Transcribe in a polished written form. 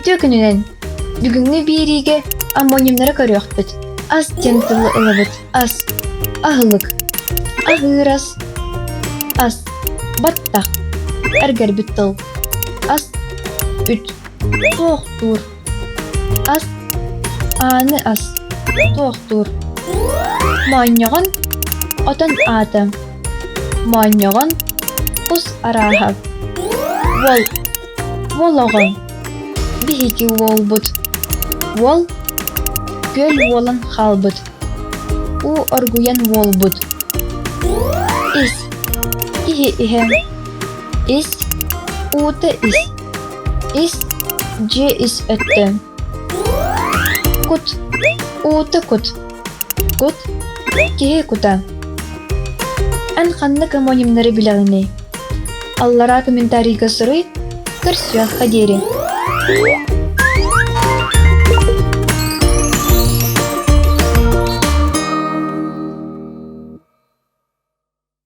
Төкүнүнен бүгүнгү бириге аммонимнары көрөкпүт. Ас тентылы ылыбыт. Ас ахылык. Ахырас. Ас баттак. Эргер бүттыл. Ас үт. Тоқтур. Ас аны ас. Тоқтур. Маньяган отан аты. Маньяган ус араха. Вол. Вологон. Бихики волбут. Вол. Göl волан халбут. У оргуян волбут. Ис. Ихе. Ис. Уты ис. Ис. Же ис өттү. Кут. Уты кут. Кут. Кихи кута. Ан ханны комонимнары билегини. Аллара комментарийга сырый. Көрсөк хадери.